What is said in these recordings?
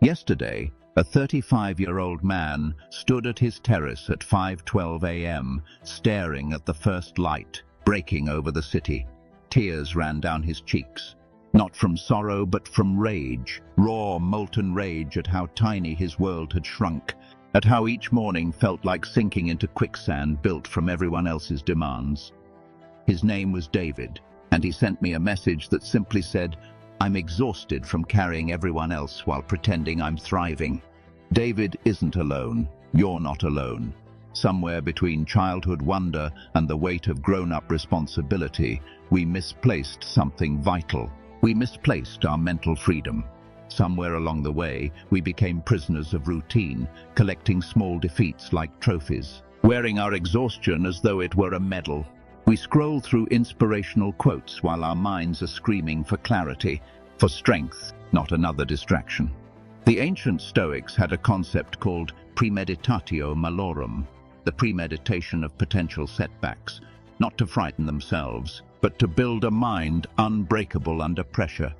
Yesterday, a 35-year-old man stood at his terrace at 5:12 a.m., staring at the first light breaking over the city. Tears ran down his cheeks, not from sorrow but from rage, raw, molten rage at how tiny his world had shrunk, at how each morning felt like sinking into quicksand built from everyone else's demands. His name was David, and he sent me a message that simply said, "I'm exhausted from carrying everyone else while pretending I'm thriving." David isn't alone. You're not alone. Somewhere between childhood wonder and the weight of grown-up responsibility, we misplaced something vital. We misplaced our mental freedom. Somewhere along the way, we became prisoners of routine, collecting small defeats like trophies, wearing our exhaustion as though it were a medal. We scroll through inspirational quotes while our minds are screaming for clarity, for strength, not another distraction. The ancient Stoics had a concept called premeditatio malorum, the premeditation of potential setbacks, not to frighten themselves, but to build a mind unbreakable under pressure.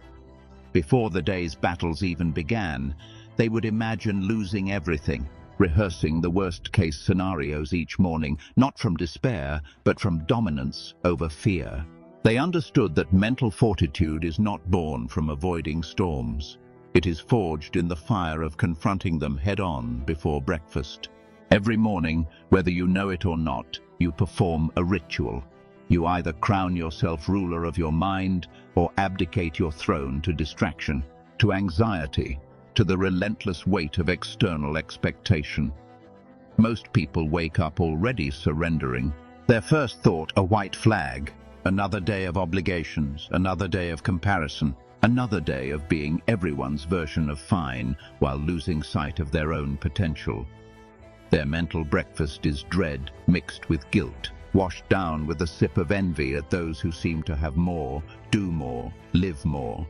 Before the day's battles even began, they would imagine losing everything, rehearsing the worst-case scenarios each morning, not from despair, but from dominance over fear. They understood that mental fortitude is not born from avoiding storms. It is forged in the fire of confronting them head-on before breakfast. Every morning, whether you know it or not, you perform a ritual. You either crown yourself ruler of your mind or abdicate your throne to distraction, to anxiety, to the relentless weight of external expectation. Most people wake up already surrendering. Their first thought, a white flag. Another day of obligations, another day of comparison, another day of being everyone's version of fine while losing sight of their own potential. Their mental breakfast is dread mixed with guilt, washed down with a sip of envy at those who seem to have more, do more, live more.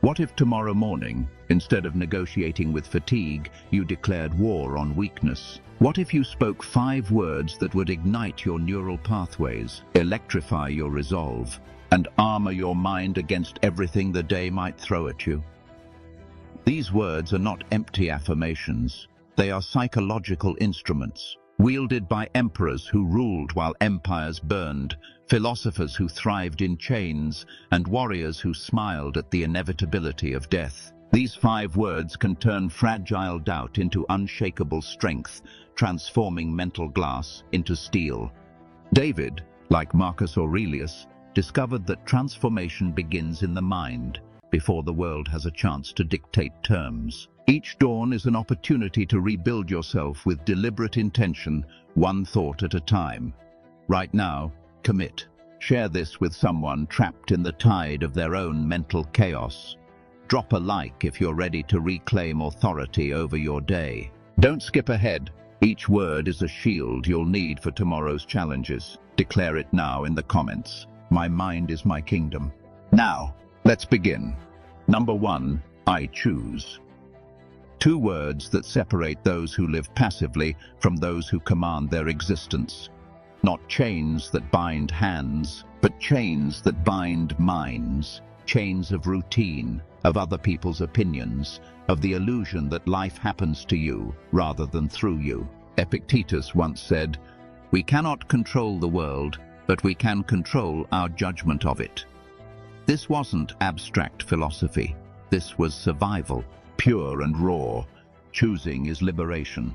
What if tomorrow morning, instead of negotiating with fatigue, you declared war on weakness? What if you spoke 5 words that would ignite your neural pathways, electrify your resolve, and armor your mind against everything the day might throw at you? These words are not empty affirmations. They are psychological instruments, wielded by emperors who ruled while empires burned, philosophers who thrived in chains, and warriors who smiled at the inevitability of death. These 5 words can turn fragile doubt into unshakable strength, transforming mental glass into steel. David, like Marcus Aurelius, discovered that transformation begins in the mind before the world has a chance to dictate terms. Each dawn is an opportunity to rebuild yourself with deliberate intention, one thought at a time. Right now, commit. Share this with someone trapped in the tide of their own mental chaos. Drop a like if you're ready to reclaim authority over your day. Don't skip ahead. Each word is a shield you'll need for tomorrow's challenges. Declare it now in the comments. My mind is my kingdom. Now, let's begin. Number 1, I choose. 2 words that separate those who live passively from those who command their existence. Not chains that bind hands, but chains that bind minds. Chains of routine, of other people's opinions, of the illusion that life happens to you rather than through you. Epictetus once said, "We cannot control the world, but we can control our judgment of it." This wasn't abstract philosophy. This was survival, pure and raw. Choosing is liberation.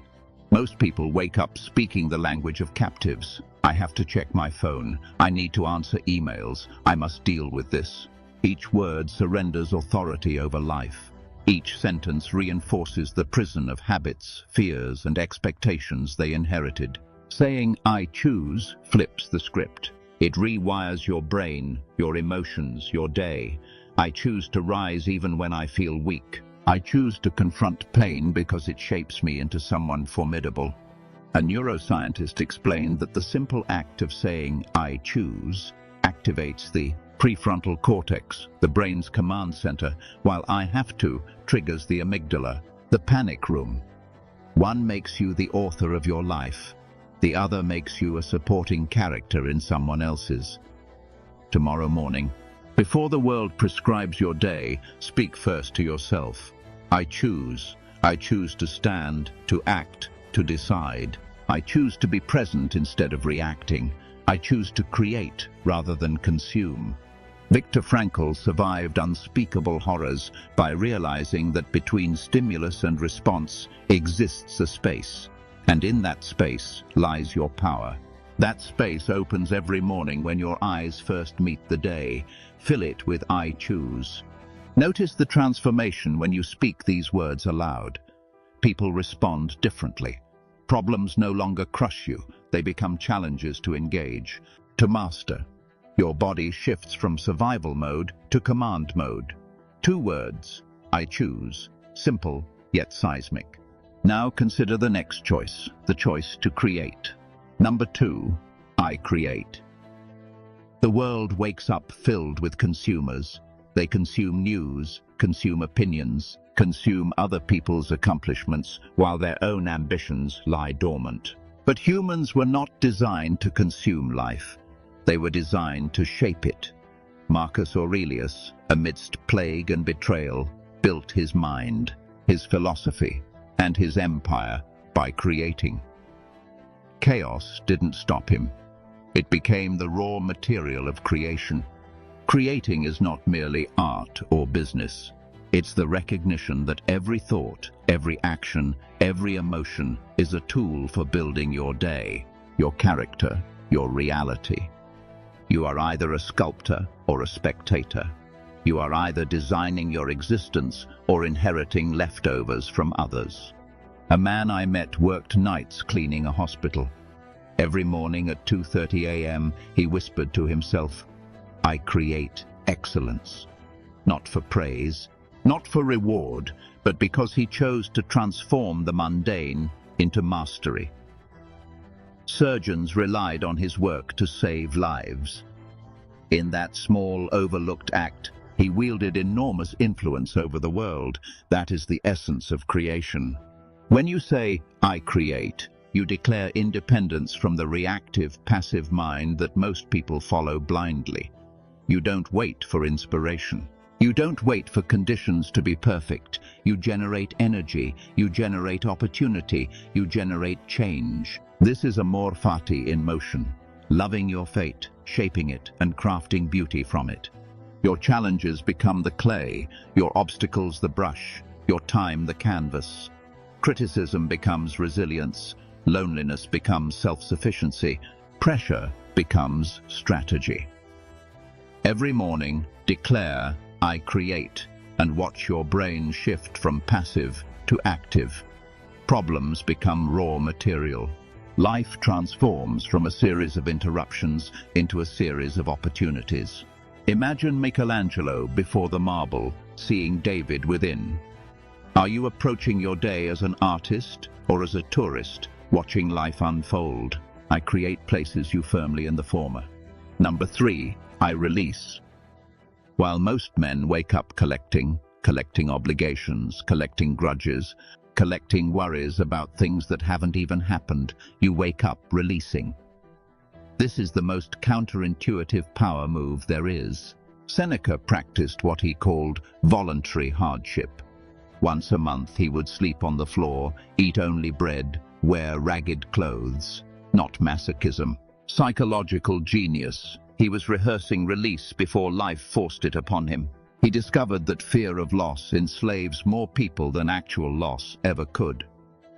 Most people wake up speaking the language of captives. I have to check my phone. I need to answer emails. I must deal with this. Each word surrenders authority over life. Each sentence reinforces the prison of habits, fears, and expectations they inherited. Saying, "I choose," flips the script. It rewires your brain, your emotions, your day. I choose to rise even when I feel weak. I choose to confront pain because it shapes me into someone formidable. A neuroscientist explained that the simple act of saying, "I choose," activates the prefrontal cortex, the brain's command center, while "I have to" triggers the amygdala, the panic room. One makes you the author of your life. The other makes you a supporting character in someone else's. Tomorrow morning, before the world prescribes your day, speak first to yourself. I choose. I choose to stand, to act, to decide. I choose to be present instead of reacting. I choose to create rather than consume. Viktor Frankl survived unspeakable horrors by realizing that between stimulus and response exists a space, and in that space lies your power. That space opens every morning when your eyes first meet the day. Fill it with "I choose." Notice the transformation when you speak these words aloud. People respond differently. Problems no longer crush you, they become challenges to engage, to master. Your body shifts from survival mode to command mode. 2 words, I choose, simple yet seismic. Now consider the next choice, the choice to create. Number 2, I create. The world wakes up filled with consumers. They consume news, consume opinions, consume other people's accomplishments, while their own ambitions lie dormant. But humans were not designed to consume life. They were designed to shape it. Marcus Aurelius, amidst plague and betrayal, built his mind, his philosophy, and his empire by creating. Chaos didn't stop him. It became the raw material of creation. Creating is not merely art or business. It's the recognition that every thought, every action, every emotion is a tool for building your day, your character, your reality. You are either a sculptor or a spectator. You are either designing your existence or inheriting leftovers from others. A man I met worked nights cleaning a hospital. Every morning at 2:30 a.m. he whispered to himself, I create excellence. Not for praise, not for reward, but because he chose to transform the mundane into mastery. Surgeons relied on his work to save lives. In that small, overlooked act, he wielded enormous influence over the world. That is the essence of creation. When you say, I create, you declare independence from the reactive, passive mind that most people follow blindly. You don't wait for inspiration. You don't wait for conditions to be perfect. You generate energy, you generate opportunity, you generate change. This is amor fati in motion, loving your fate, shaping it, and crafting beauty from it. Your challenges become the clay, your obstacles the brush, your time the canvas. Criticism becomes resilience, loneliness becomes self-sufficiency, pressure becomes strategy. Every morning, declare, I create, and watch your brain shift from passive to active. Problems become raw material. Life transforms from a series of interruptions into a series of opportunities. Imagine Michelangelo before the marble, seeing David within. Are you approaching your day as an artist or as a tourist, watching life unfold? I create places you firmly in the former. Number 3, I release. While most men wake up collecting obligations, collecting grudges, collecting worries about things that haven't even happened, you wake up releasing. This is the most counterintuitive power move there is. Seneca practiced what he called voluntary hardship. Once a month he would sleep on the floor, eat only bread, wear ragged clothes. Not masochism. Psychological genius. He was rehearsing release before life forced it upon him. He discovered that fear of loss enslaves more people than actual loss ever could.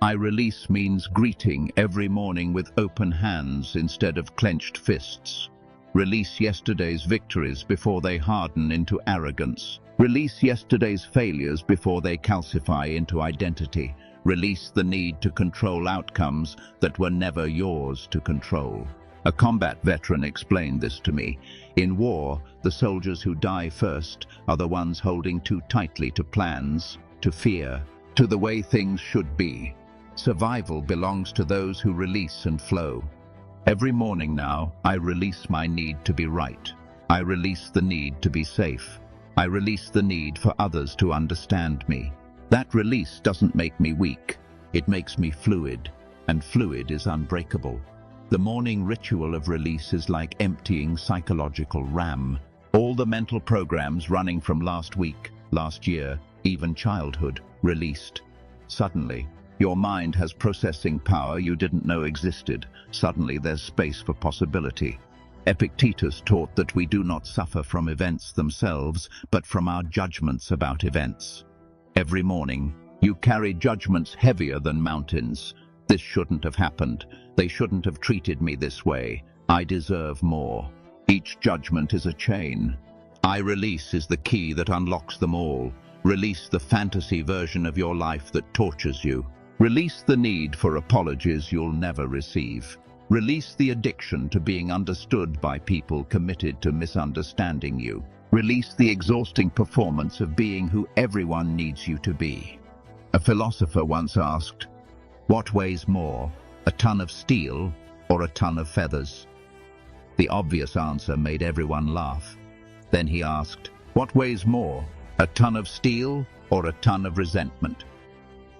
I release means greeting every morning with open hands instead of clenched fists. Release yesterday's victories before they harden into arrogance. Release yesterday's failures before they calcify into identity. Release the need to control outcomes that were never yours to control. A combat veteran explained this to me. In war, the soldiers who die first are the ones holding too tightly to plans, to fear, to the way things should be. Survival belongs to those who release and flow. Every morning now, I release my need to be right. I release the need to be safe. I release the need for others to understand me. That release doesn't make me weak. It makes me fluid, and fluid is unbreakable. The morning ritual of release is like emptying psychological RAM. All the mental programs running from last week, last year, even childhood, released. Suddenly, your mind has processing power you didn't know existed. Suddenly there's space for possibility. Epictetus taught that we do not suffer from events themselves, but from our judgments about events. Every morning, you carry judgments heavier than mountains. This shouldn't have happened. They shouldn't have treated me this way. I deserve more. Each judgment is a chain. I release is the key that unlocks them all. Release the fantasy version of your life that tortures you. Release the need for apologies you'll never receive. Release the addiction to being understood by people committed to misunderstanding you. Release the exhausting performance of being who everyone needs you to be. A philosopher once asked, "What weighs more, a ton of steel or a ton of feathers?" The obvious answer made everyone laugh. Then he asked, "What weighs more, a ton of steel or a ton of resentment?"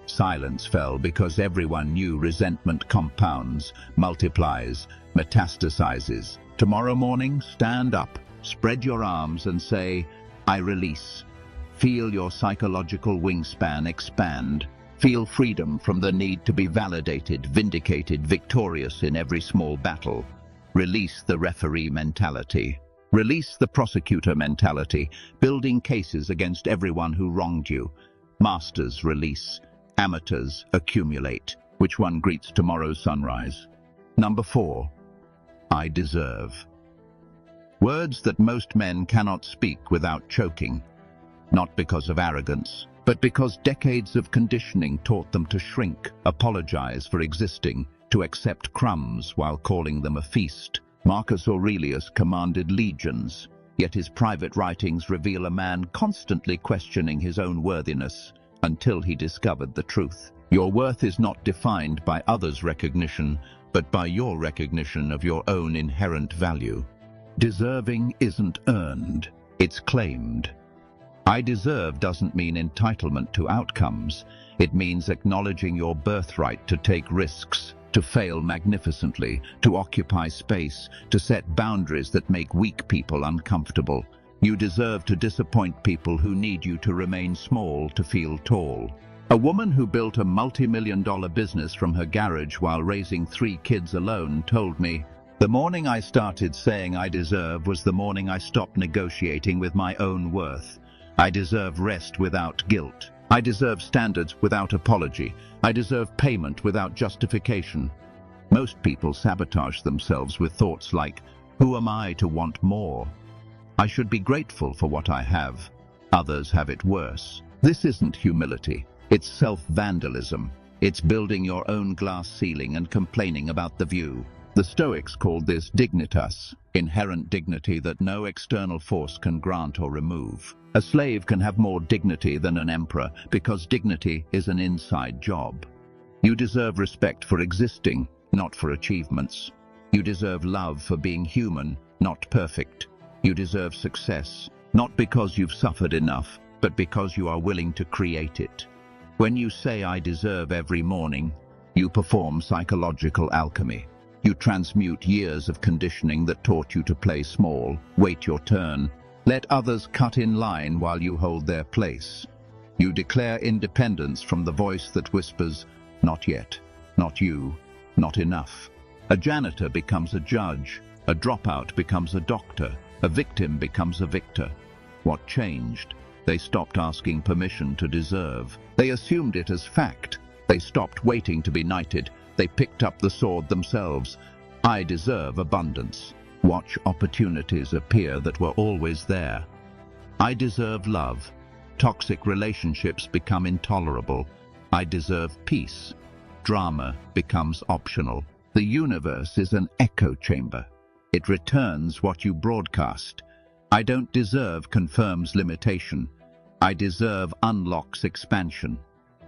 Silence fell because everyone knew resentment compounds, multiplies, metastasizes. Tomorrow morning, stand up, spread your arms and say, "I release." Feel your psychological wingspan expand. Feel freedom from the need to be validated, vindicated, victorious in every small battle. Release the referee mentality. Release the prosecutor mentality, building cases against everyone who wronged you. Masters release. Amateurs accumulate. Which one greets tomorrow's sunrise? Number 4. I deserve. Words that most men cannot speak without choking. Not because of arrogance, but because decades of conditioning taught them to shrink, apologize for existing, to accept crumbs while calling them a feast. Marcus Aurelius commanded legions, yet his private writings reveal a man constantly questioning his own worthiness until he discovered the truth. Your worth is not defined by others' recognition, but by your recognition of your own inherent value. Deserving isn't earned, it's claimed. I deserve doesn't mean entitlement to outcomes. It means acknowledging your birthright to take risks, to fail magnificently, to occupy space, to set boundaries that make weak people uncomfortable. You deserve to disappoint people who need you to remain small to feel tall. A woman who built a multi-million-dollar business from her garage while raising 3 kids alone told me, "The morning I started saying I deserve was the morning I stopped negotiating with my own worth. I deserve rest without guilt. I deserve standards without apology. I deserve payment without justification." Most people sabotage themselves with thoughts like, "Who am I to want more? I should be grateful for what I have. Others have it worse." This isn't humility. It's self-vandalism. It's building your own glass ceiling and complaining about the view. The Stoics called this dignitas, inherent dignity that no external force can grant or remove. A slave can have more dignity than an emperor because dignity is an inside job. You deserve respect for existing, not for achievements. You deserve love for being human, not perfect. You deserve success, not because you've suffered enough, but because you are willing to create it. When you say "I deserve" every morning, you perform psychological alchemy. You transmute years of conditioning that taught you to play small, wait your turn, let others cut in line while you hold their place. You declare independence from the voice that whispers, "Not yet, not you, not enough." A janitor becomes a judge, a dropout becomes a doctor, a victim becomes a victor. What changed? They stopped asking permission to deserve. They assumed it as fact. They stopped waiting to be knighted. They picked up the sword themselves. I deserve abundance. Watch opportunities appear that were always there. I deserve love. Toxic relationships become intolerable. I deserve peace. Drama becomes optional. The universe is an echo chamber. It returns what you broadcast. I don't deserve confirms limitation. I deserve unlocks expansion.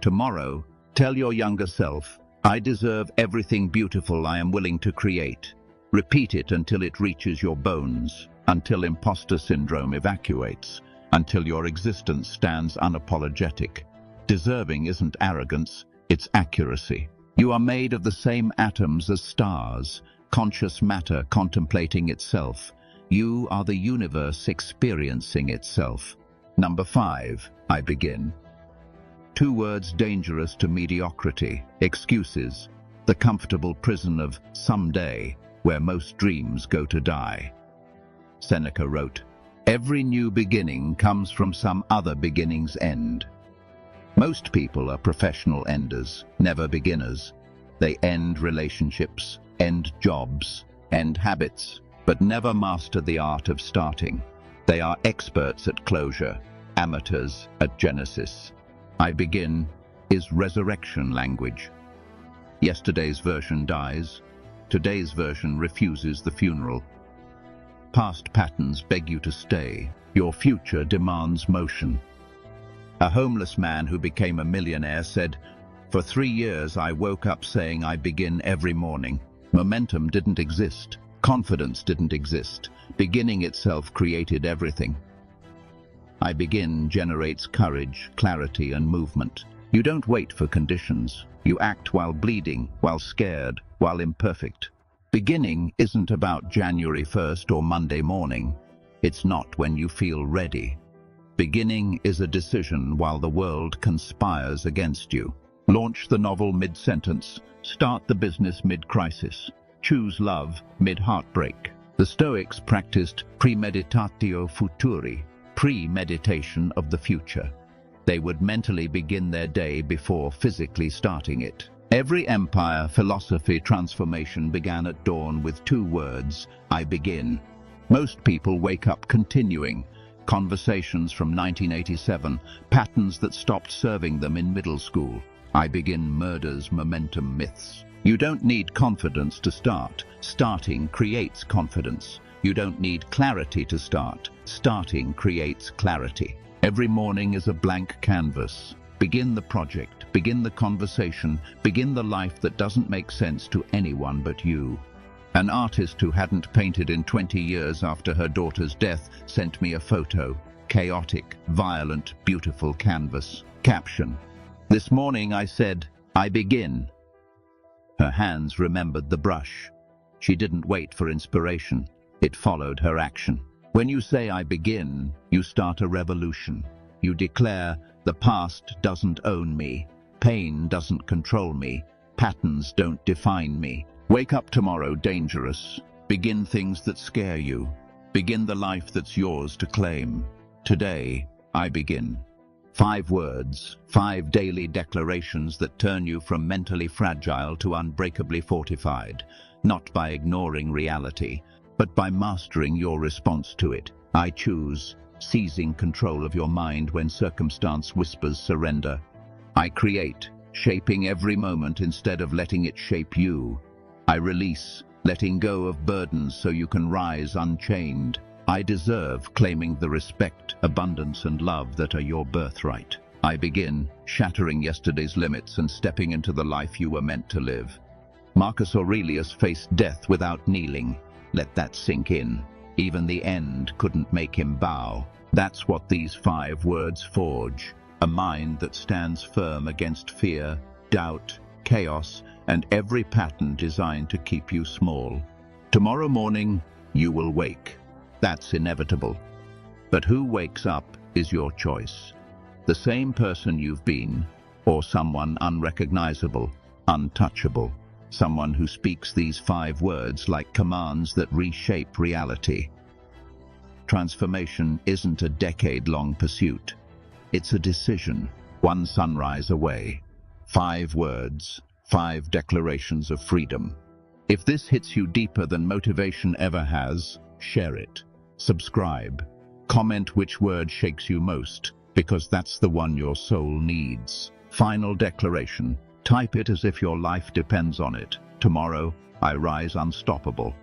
Tomorrow, tell your younger self, "I deserve everything beautiful I am willing to create." Repeat it until it reaches your bones, until imposter syndrome evacuates, until your existence stands unapologetic. Deserving isn't arrogance, it's accuracy. You are made of the same atoms as stars, conscious matter contemplating itself. You are the universe experiencing itself. Number 5, I begin. 2 words dangerous to mediocrity. Excuses. The comfortable prison of someday, where most dreams go to die. Seneca wrote, "Every new beginning comes from some other beginning's end." Most people are professional enders, never beginners. They end relationships, end jobs, end habits, but never master the art of starting. They are experts at closure, amateurs at genesis. I begin is resurrection language. Yesterday's version dies. Today's version refuses the funeral. Past patterns beg you to stay. Your future demands motion. A homeless man who became a millionaire said, "For 3 years I woke up saying I begin every morning. Momentum didn't exist. Confidence didn't exist. Beginning itself created everything." I begin generates courage, clarity, and movement. You don't wait for conditions. You act while bleeding, while scared, while imperfect. Beginning isn't about January 1st or Monday morning. It's not when you feel ready. Beginning is a decision while the world conspires against you. Launch the novel mid-sentence. Start the business mid-crisis. Choose love mid-heartbreak. The Stoics practiced premeditatio futuri, premeditation of the future. They would mentally begin their day before physically starting it. Every empire, philosophy, transformation began at dawn with 2 words, I begin. Most people wake up continuing. Conversations from 1987, patterns that stopped serving them in middle school. I begin murders momentum myths. You don't need confidence to start. Starting creates confidence. You don't need clarity to start. Starting creates clarity. Every morning is a blank canvas. Begin the project, begin the conversation, begin the life that doesn't make sense to anyone but you. An artist who hadn't painted in 20 years after her daughter's death sent me a photo. Chaotic, violent, beautiful canvas. Caption: "This morning I said, I begin." Her hands remembered the brush. She didn't wait for inspiration. It followed her action. When you say I begin, you start a revolution. You declare, the past doesn't own me. Pain doesn't control me. Patterns don't define me. Wake up tomorrow dangerous. Begin things that scare you. Begin the life that's yours to claim. Today, I begin. 5 words, 5 daily declarations that turn you from mentally fragile to unbreakably fortified, not by ignoring reality, but by mastering your response to it. I choose, seizing control of your mind when circumstance whispers surrender. I create, shaping every moment instead of letting it shape you. I release, letting go of burdens so you can rise unchained. I deserve, claiming the respect, abundance, and love that are your birthright. I begin, shattering yesterday's limits and stepping into the life you were meant to live. Marcus Aurelius faced death without kneeling. Let that sink in. Even the end couldn't make him bow. That's what these 5 words forge. A mind that stands firm against fear, doubt, chaos, and every pattern designed to keep you small. Tomorrow morning, you will wake. That's inevitable. But who wakes up is your choice. The same person you've been, or someone unrecognizable, untouchable. Someone who speaks these 5 words like commands that reshape reality. Transformation isn't a decade-long pursuit. It's a decision, one sunrise away. 5 words, 5 declarations of freedom. If this hits you deeper than motivation ever has, share it. Subscribe. Comment which word shakes you most, because that's the one your soul needs. Final declaration. Type it as if your life depends on it. Tomorrow, I rise unstoppable.